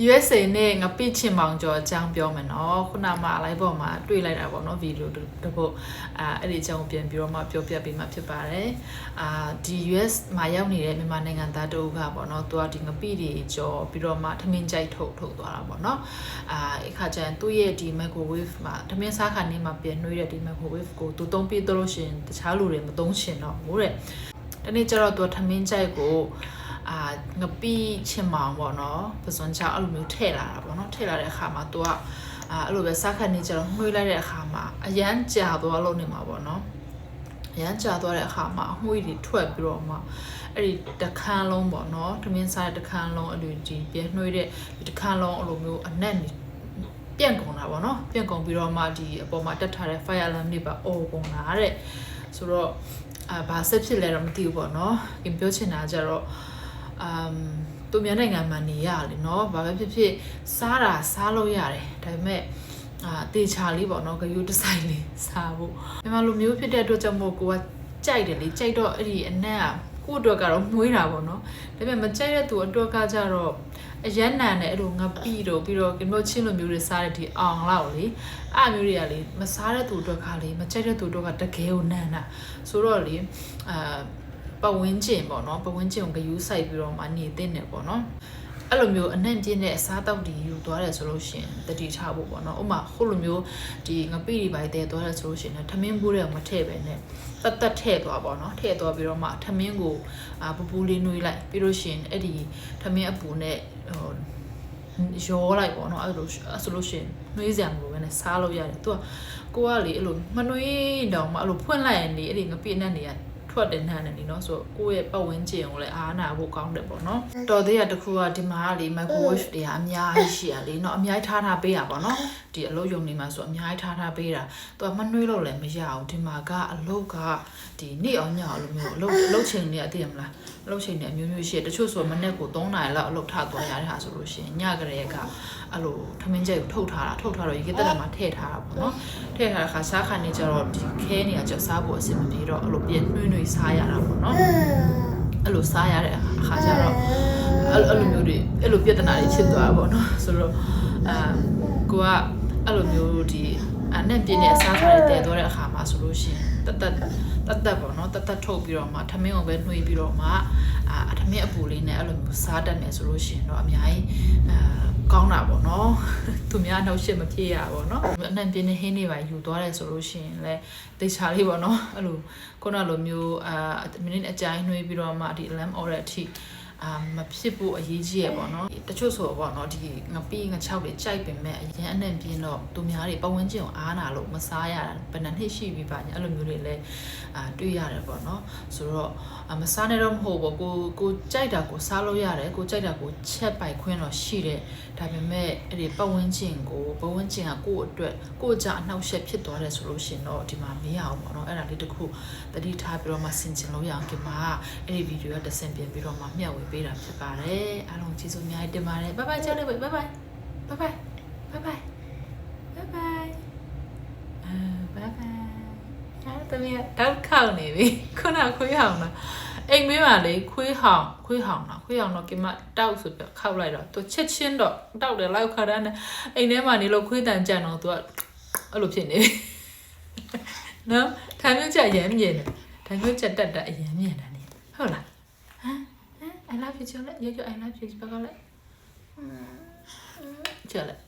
USA နဲ့ငါပြချင်မောင်ကျော်အကြောင်းပြောမယ်နော်ခုနမှလိုက်ပေါ်မှာတွေ့လိုက်တာပေါ့နော်ဗီဒီယိုတစ်ပုတ်အဲ့ဒီအကြောင်းပြန်ပြီးတော့မှပြောပြပေးမှဖြစ်ပါတယ်ဒီ US မှာရောက်နေတဲ့မြန်မာနိုင်ငံသားတို့ကပေါ့နော်သူကဒီငပိတွေကြော်ပြီးတော့မှထမင်းကြိုက်ထုတ်သွားတာပေါ့နော်အခါကျရင်သူ့ရဲ့ဒီ microwave မှာထမင်းစားခါနေမှာပြန်နှွေးတဲ့ဒီ microwave ကိုသူသုံးပြီးတော့လို့ရှင်တခြားလူတွေမသုံးရှင်တော့ဘူးတဲ့ဒီနေ့ကျတော့သူထမင်းကြိုက်ကိုငပိချင်မောင်ပေါ့နော်ပစွန်ချအဲ့လိုမျိုးထည့်လာတာပေါ့နော်ထည့်လာတဲ့အခါမှာသူကအဲ့လိုပဲစားခက်နေကြတော့နှွေးလိုက်တဲ့အခါမှာအရန်ကြာသွားလို့နေမှာပေါ့နော်အရန်ကြာသွားတဲ့အခါမှာအမွှေးတွေထွက်ပြီးတော့မှအဲ့ဒီတခန်းလုံးပေါ့နော်ထမင်းစားတဲ့တခန်းလုံးအဲ့လိုဒီပြန်နှွေးတဲ့ဒီတခန်းလုံးအဲ့လိုမျိုးအနက်ပြန့်ကုန်တာပေါ့နော်ပြန့်ကုန်ပြီးတော့မှဒီအပေါ်မှာတက်ထားတဲ့ fire alarm တွေပါအော်ကုန်တာတဲ့ဆိုတော့ဘာဆက်ဖြစ်လဲတော့မသိဘူးပေါ့နော်ပြင်ပြောချင်တာကြတော့သူများနိုင်ငံမှာနေရလေเนาะဘာပဲဖြစ်ဖြစ်စားလို့ရတယ်ဒါပေမဲ့တေချာလေးပေါ့နော်ဂယုတဆိုင်လေးစားဖို့မြန်မာလူမျိုးဖြစ်တဲ့အတွက်ကြောင့်မို့ကိုကကြိုက်တယ်လေကြိုက်တော့အဲ့ဒီအနက်ကကို့အတွက်ကတော့မွေးတာပေါ့နော်ဒါပေမဲ့မကြိုက်တဲ့သူအတွက်ကကြတော့အရန်နန်နဲ့အဲ့လိုငပိတော့ပြီးတော့ကင်မိုချင်းလိုမျိုးတွေစားတဲ့ဒီအောင်လောက်လေအဲ့မျိုးတွေကလေမစားတဲ့သူအတွက်ကလေမကြိုက်တဲ့သူအတွက်ကတကယ်ကိုနန်တာဆိုတော့လေပဝင်းကျင်ပေါ့နော်ပဝင်းကျင်ကိုဂယူးဆိုင်ပြီးတော့မှနေတဲ့နေပေါ့နော်အဲ့လိုမျိုးအနှံ့ပြင်းတဲ့အစားတောက်တွေယူသွားတယ်ဆိုလို့ရှင်တတိထားဖို့ပေါ့နော်ဥမာခုလိုမျိုးဒီငပိတွေပိုင်းတဲသွားတယ်ဆိုလို့ရှင်ထမင်းဘူးတဲ့မထည့်ပဲနဲ့တက်ထည့်သွားပေါ့နော်ထည့်သွားပြီးတော့မှထမင်းကိုပူပူလေးနှွေးလိုက်ပြီးလို့ရှင်အဲ့ဒီထမင်းအပူနဲ့ရောလိုက်ပေါ့နော်အဲ့လိုဆိုလို့ရှင်နှွေးစရာမလိုပဲနဲ့စားလို့ရတယ်သူကကိုကလေအဲ့လိုမနှွေးတော့မှအဲ့လိုဖွင့်လိုက်ရင်လေအဲ့ဒီငပိနဲ့နေရထွက်တဲ့နှမ်းနေနော်ဆိုကိုယ့်ရဲ့ပတ်ဝန်းကျင်ကိုလည်းအားနာဖို့ကောင်းတယ်ပေါ့နော်တော်သေးရတခုကဒီမှာလေ microwave တွေကအများကြီးရှိရလေနော်အများကြီးထားပေးတာပေါ့နော်ဒီအလုပ်ယုံနေမှာဆိုအများကြီးထားပေးတာသူကမနှွေးလို့လည်းမရအောင်ဒီမှာကအလုပ်ကဒီနေ့အောင်ညအောင်လိုမျိုးအလုပ်ချိန်နေရသိရမလားအလုပ်ချိန်နေအမျိုးမျိုးရှိတယ်တချို့ဆိုမနေ့က3နာရီလောက်အလုပ်ထသွားရတဲ့ဟာဆိုလို့ရှိရင်ညကလေးကအဲ့လိုထမင်းကျိတ်ကိုထုတ်ထားတော့ရေကတက်တာမှာထည့်ထားတာပေါ့နော်ထည့်ထားတဲ့ခါစားခါနေကြတော့ဒီခဲနေရကြစားဖို့အဆင်မပြေတော့အဲ့လိုပြန်နှွေးစားရတာပေါ့နော်အဲ့လိုစားရတဲ့အခါကျတော့အဲ့လိုမျိုးတွေအဲ့လိုပြဿနာတွေဖြစ်သွားတာပေါ့နော်ဆိုတော့ကိုကအဲ့လိုမျိုးဒီအနဲ့ပြင်းတဲ့အစားထားတွေတည်သွားတဲ့အခါမှာဆိုလို့ရှိရင်တက်ပေါ့နော်တက်ထုတ်ပြီးတော့မှထမင်းကိုပဲနှွေးပြီးတော့မှထမင်းအပူလေးနဲ့အဲ့လိုမျိုးစားတတ်မယ်ဆိုလို့ရှိရင်တော့အများကြီးကောင်းတာပေါ့နော်သူများနှောက်ရှက်မဖြစ်ရပါဘောနော်အနှံ့ပြင်းနေဟင်းတွေပါယူသွားတယ်ဆိုလို့ရှိရင်လည်းတေချာလေးပေါ့နော်အဲ့လိုခုနလိုမျိုးမိနစ်အကြိုင်းနှွေးပြီးတော့မှဒီ lamp order အထိမဖြစ်ဖို့အရေးကြီးရပေါ့နော်တချို့ဆိုပေါ့နော်ဒီငပိငချောက်တွေကြိုက်ပင်မဲ့အရင်အနှံ့ပြင်းတော့သူများတွေပတ်ဝန်းကျင်ကိုအားနာလို့မစားရတာဘယ်နှစ်နှစ်ရှိပြီပါညာအဲ့လိုမျိုးတွေလည်းတွေ့ရတယ်ပေါ့နော်ဆိုတော့မစားနဲ့တော့မဟုတ်ဘူးကိုကြိုက်တာကိုစားလို့ရတယ်ကိုကြိုက်တာကိုချက်ပိုက်ခွင့်တော့ရှိတယ်ဒါပေမဲ့အဲ့ဒီပတ်ဝန်းကျင်ကကိုယ့်အတွက်ကိုကြအနှောက်အယှက်ဖြစ်သွားတယ်ဆိုလို့ရှင်တော့ဒီမှာမရအောင်ပေါ့နော်အဲ့ဒါလေးတခုတတိထားပြီးတော့မှဆင်ခြင်လို့ရအောင်ဒီမှာအဲ့ဒီဗီဒီယိုကတဆင့်ပြင်ပြီးတော့မှမျှဝေပေးတာဖြစ်ပါတယ်အားလုံးကျေးဇူးအများကြီးတင်ပါတယ်ဘိုင်ဘိုင်ချလေးဘိုင်ဘိုင်ဘိုင်ဘိုင်ဘိုင်ဘိုင်ဘိုင်ဘိုင်ဘိုင်အဲ့တမီးတောက်ခေါနေပြီခုနခွေးဟောင်းလားအိမ်မေးပါလေခွေးဟောင်းတော့ကင်မတောက်ဆိုပြခောက်လိုက်တော့သူချက်ချင်းတော့တောက်တယ်လောက်ခါတန်းနဲ့အိမ်ထဲမှာနေလို့ခွေးတန်ကြံတော့သူကအဲ့လိုဖြစ်နေပြီနော်ထိုင်မျိုးကြရမ်းမြင်တယ်ထိုင်မျိုးကြတက်အရမ်းမြင်တယ်နေဟုတ်လားI love you ကျော်လက်ရွ I love you ဘာကလဲကျော်လက်